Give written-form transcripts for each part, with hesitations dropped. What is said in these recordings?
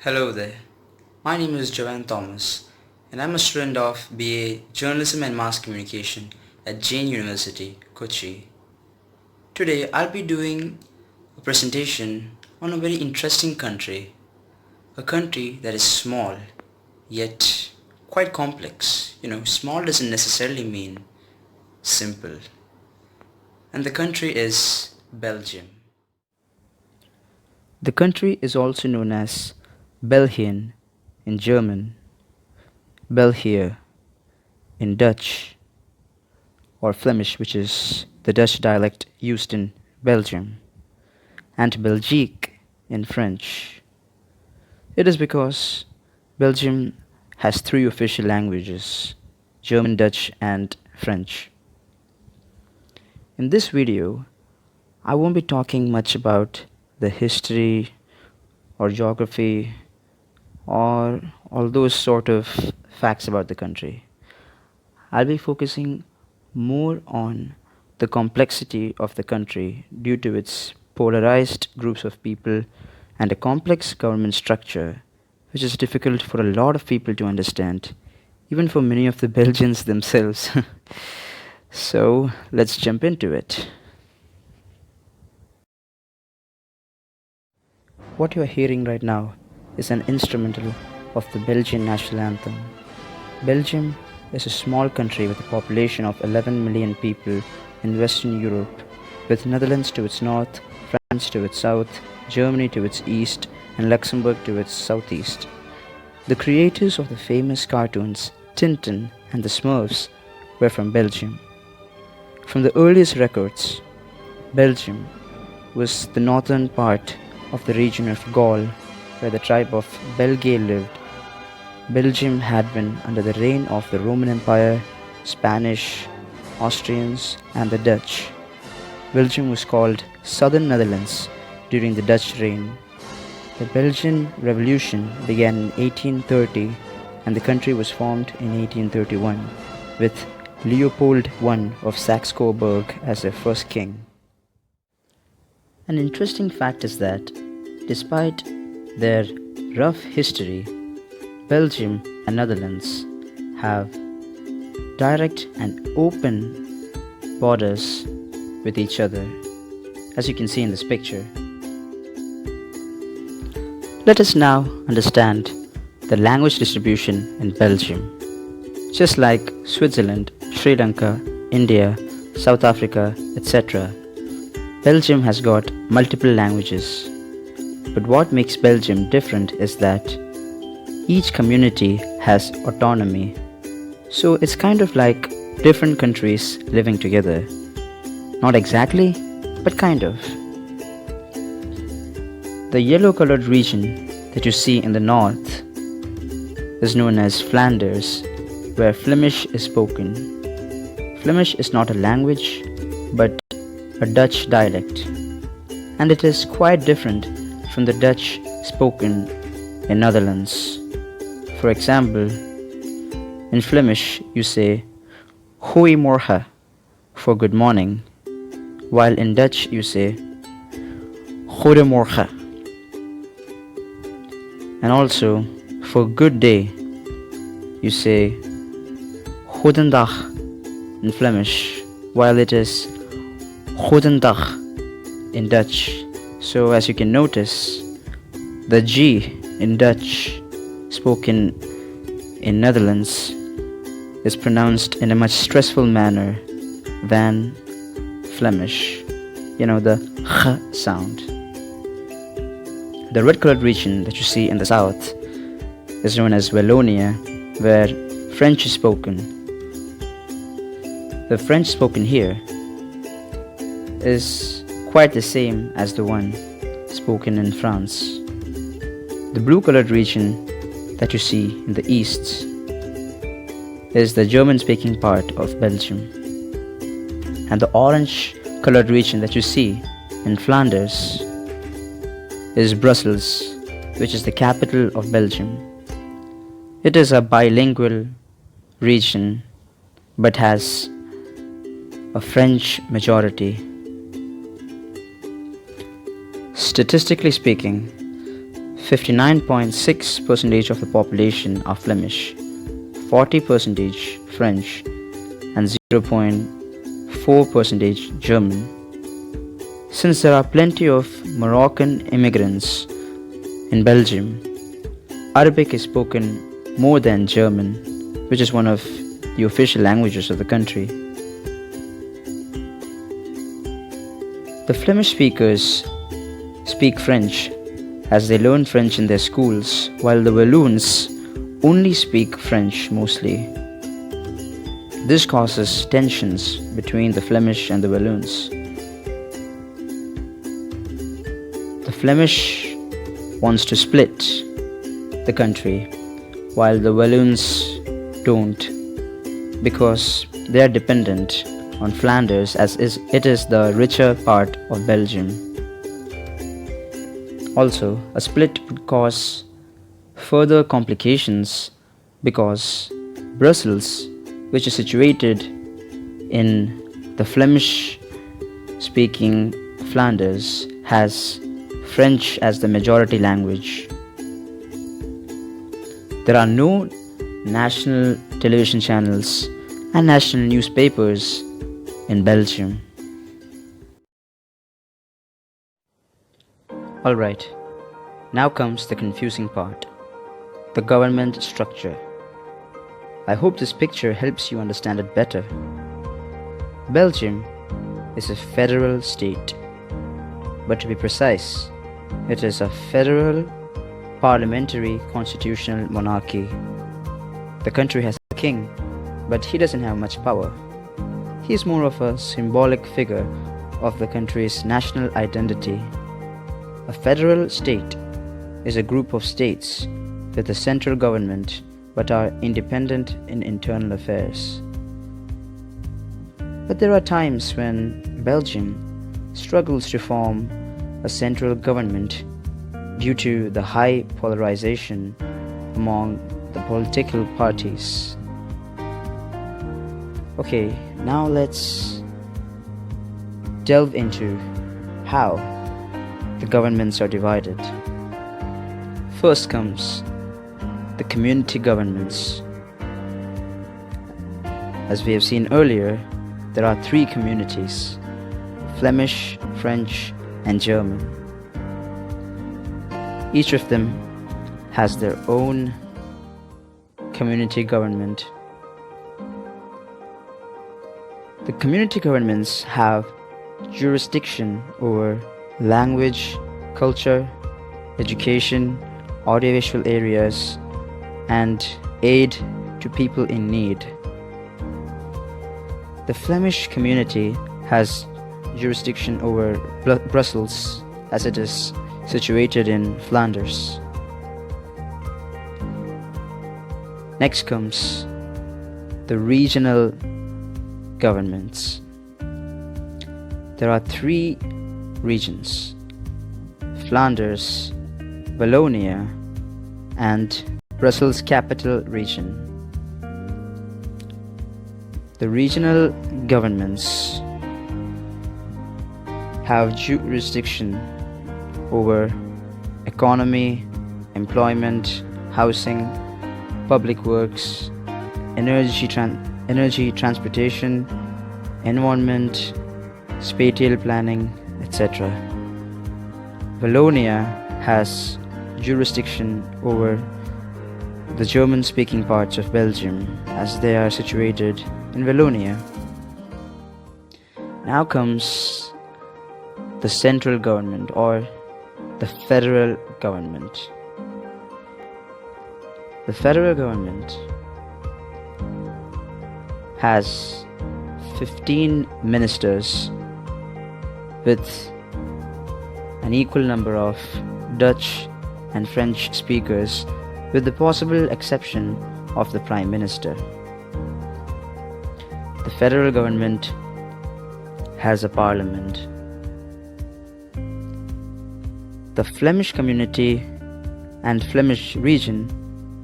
Hello there. My name is Joanne Thomas and I'm a student of BA Journalism and Mass Communication at Jain University, Kochi. Today I'll be doing a presentation on a very interesting country. A country that is small yet quite complex. Small doesn't necessarily mean simple. And the country is Belgium. The country is also known as Belgium in German, België in Dutch, or Flemish, which is the Dutch dialect used in Belgium, and Belgique in French. It is because Belgium has three official languages: German, Dutch, and French. In this video, I won't be talking much about the history or geography or all those sort of facts about the country. I'll be focusing more on the complexity of the country due to its polarized groups of people and a complex government structure, which is difficult for a lot of people to understand, even for many of the Belgians themselves. So let's jump into it. What you are hearing right now is an instrumental of the Belgian national anthem. Belgium is a small country with a population of 11 million people in Western Europe, with Netherlands to its north, France to its south, Germany to its east, and Luxembourg to its southeast. The creators of the famous cartoons Tintin and the Smurfs were from Belgium. From the earliest records, Belgium was the northern part of the region of Gaul, where the tribe of Belgae lived. Belgium had been under the reign of the Roman Empire, Spanish, Austrians, and the Dutch. Belgium was called Southern Netherlands during the Dutch reign. The Belgian Revolution began in 1830 and the country was formed in 1831 with Leopold I of Saxe-Coburg as their first king. An interesting fact is that, despite their rough history, Belgium and Netherlands have direct and open borders with each other, as you can see in this picture. Let us now understand the language distribution in Belgium. Just like Switzerland, Sri Lanka, India, South Africa, etc., Belgium has got multiple languages. But what makes Belgium different is that each community has autonomy. So it's kind of like different countries living together. Not exactly, but kind of. The yellow colored region that you see in the north is known as Flanders, where Flemish is spoken. Flemish is not a language, but a Dutch dialect, and it is quite different from the Dutch spoken in Netherlands. For example, in Flemish you say Goeiemorgen for good morning, while in Dutch you say Goedemorgen. And also for good day you say Goedendag in Flemish, while it is Goedendag in Dutch. So as you can notice, the G in Dutch spoken in Netherlands is pronounced in a much stressful manner than Flemish, the G sound. The red colored region that you see in the south is known as Wallonia, where French is spoken. The French spoken here is quite the same as the one spoken in France. The blue colored region that you see in the east is the German speaking part of Belgium. And the orange colored region that you see in Flanders is Brussels, which is the capital of Belgium. It is a bilingual region but has a French majority. Statistically speaking, 59.6% of the population are Flemish, 40% French, and 0.4% German. Since there are plenty of Moroccan immigrants in Belgium, Arabic is spoken more than German, which is one of the official languages of the country. The Flemish speakers speak French as they learn French in their schools, while the Walloons only speak French mostly. This causes tensions between the Flemish and the Walloons. The Flemish wants to split the country, while the Walloons don't, because they are dependent on Flanders as it is the richer part of Belgium. Also, a split would cause further complications because Brussels, which is situated in the Flemish speaking Flanders, has French as the majority language. There are no national television channels and national newspapers in Belgium. Alright, now comes the confusing part, the government structure. I hope this picture helps you understand it better. Belgium is a federal state, but to be precise, it is a federal parliamentary constitutional monarchy. The country has a king, but he doesn't have much power. He is more of a symbolic figure of the country's national identity. A federal state is a group of states with a central government but are independent in internal affairs. But there are times when Belgium struggles to form a central government due to the high polarization among the political parties. Okay, now let's delve into how the governments are divided. First comes the community governments. As we have seen earlier, there are three communities: Flemish, French, and German. Each of them has their own community government. The community governments have jurisdiction over language, culture, education, audiovisual areas, and aid to people in need. The Flemish community has jurisdiction over Brussels, as it is situated in Flanders. Next comes the regional governments. There are three regions: Flanders, Wallonia, and Brussels Capital Region. The regional governments have jurisdiction over economy, employment, housing, public works, energy, transportation, environment, spatial planning, etc. Wallonia has jurisdiction over the German-speaking parts of Belgium, as they are situated in Wallonia. Now comes the central government, or the federal government. The federal government has 15 ministers with an equal number of Dutch and French speakers, with the possible exception of the Prime Minister. The federal government has a parliament. The Flemish community and Flemish region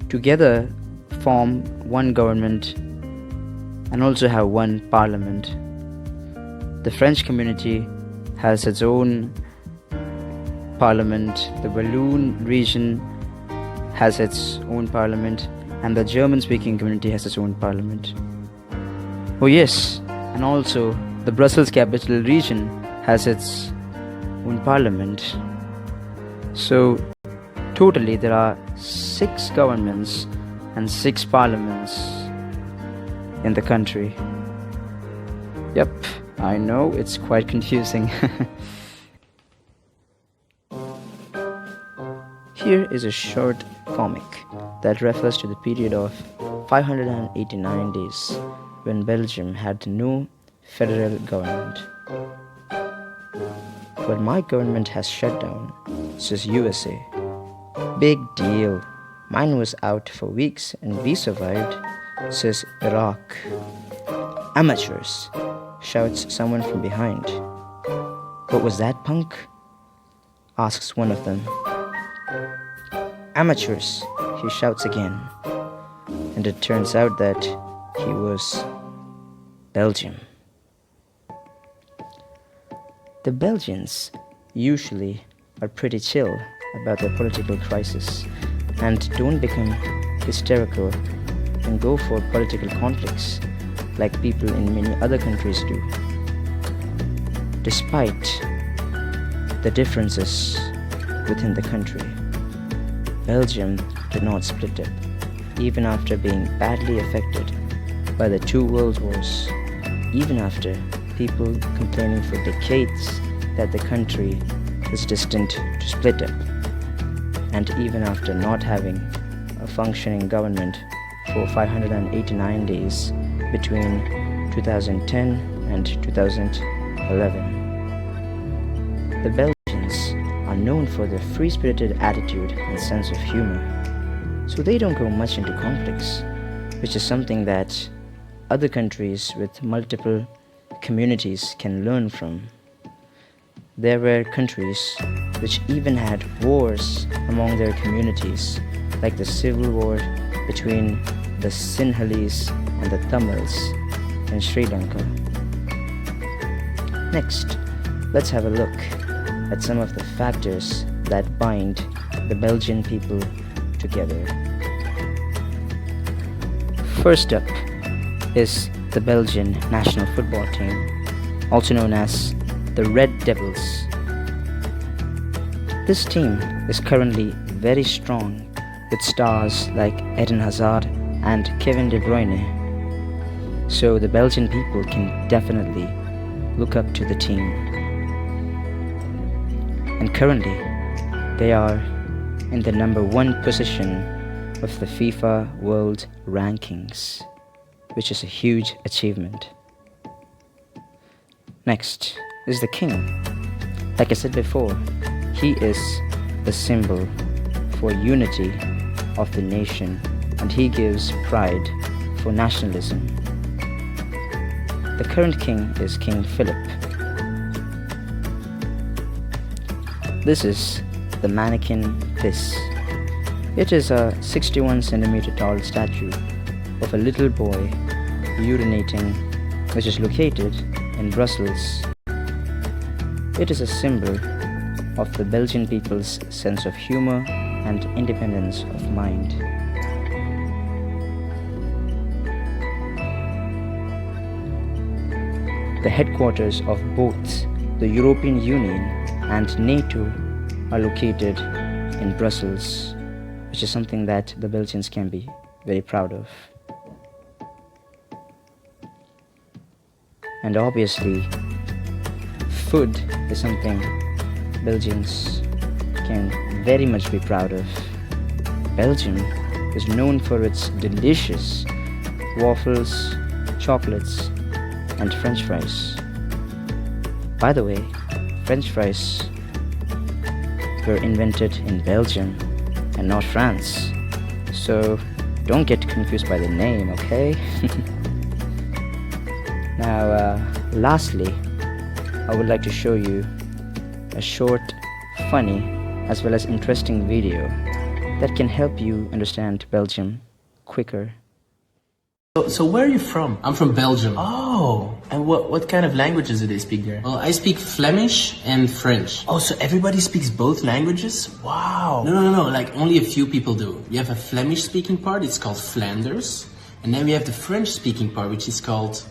together form one government and also have one parliament. The French community has its own parliament. The Walloon region has its own parliament, and the German-speaking community has its own parliament. Oh yes, and also the Brussels capital region has its own parliament. So totally there are 6 governments and 6 parliaments in the country. Yep, I know it's quite confusing. Here is a short comic that refers to the period of 589 days when Belgium had no federal government. But my government has shut down, says USA. Big deal. Mine was out for weeks and we survived, says Iraq. Amateurs, shouts someone from behind. What was that, punk? Asks one of them. Amateurs, he shouts again. And it turns out that he was Belgium. The Belgians usually are pretty chill about their political crisis and don't become hysterical and go for political conflicts like people in many other countries do. Despite the differences within the country, Belgium did not split up, even after being badly affected by the 2 world wars, even after people complaining for decades that the country is destined to split up, and even after not having a functioning government for 589 days between 2010 and 2011. The Belgians are known for their free-spirited attitude and sense of humor, so they don't go much into conflicts, which is something that other countries with multiple communities can learn from. There were countries which even had wars among their communities, like the civil war between the Sinhalese and the Tamils in Sri Lanka. Next, let's have a look at some of the factors that bind the Belgian people together. First up is the Belgian national football team, also known as the Red Devils. This team is currently very strong with stars like Eden Hazard and Kevin De Bruyne. So the Belgian people can definitely look up to the team. And currently, they are in the number 1 position of the FIFA World Rankings, which is a huge achievement. Next is the king. Like I said before, he is the symbol for unity of the nation, and he gives pride for nationalism. The current king is King Philip. This is the mannequin This. It is a 61 centimeter tall statue of a little boy urinating, which is located in Brussels. It is a symbol of the Belgian people's sense of humor and independence of mind. The headquarters of both the European Union and NATO are located in Brussels, which is something that the Belgians can be very proud of. And obviously, food is something Belgians can very much be proud of. Belgium is known for its delicious waffles, chocolates, and French fries. By the way, French fries were invented in Belgium and not France. So don't get confused by the name, okay? Now, lastly, I would like to show you a short, funny, as well as interesting video that can help you understand Belgium quicker. So where are you from? I'm from Belgium. Oh, and what kind of languages do they speak there? Well, I speak Flemish and French. Oh, so everybody speaks both languages? Wow. No. Like only a few people do. You have a Flemish-speaking part. It's called Flanders, and then we have the French-speaking part, which is called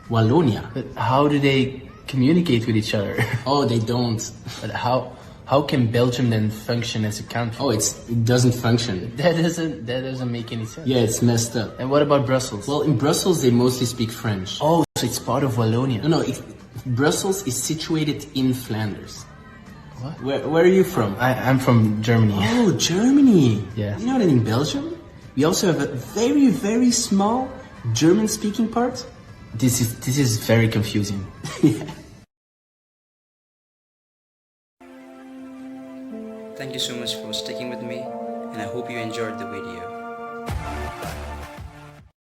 Wallonia. But how do they communicate with each other? Oh, they don't. But how can Belgium then function as a country? Oh, it doesn't function. That doesn't make any sense. Yeah, it's messed up. And what about Brussels? Well, in Brussels they mostly speak French. Oh, so it's part of Wallonia. No, Brussels is situated in Flanders. What? Where are you from? I'm from Germany. Oh, Germany. Yeah. You know that in Belgium, we also have a very, very small German-speaking part. This is very confusing. Yeah. Thank you so much for sticking with me, and I hope you enjoyed the video.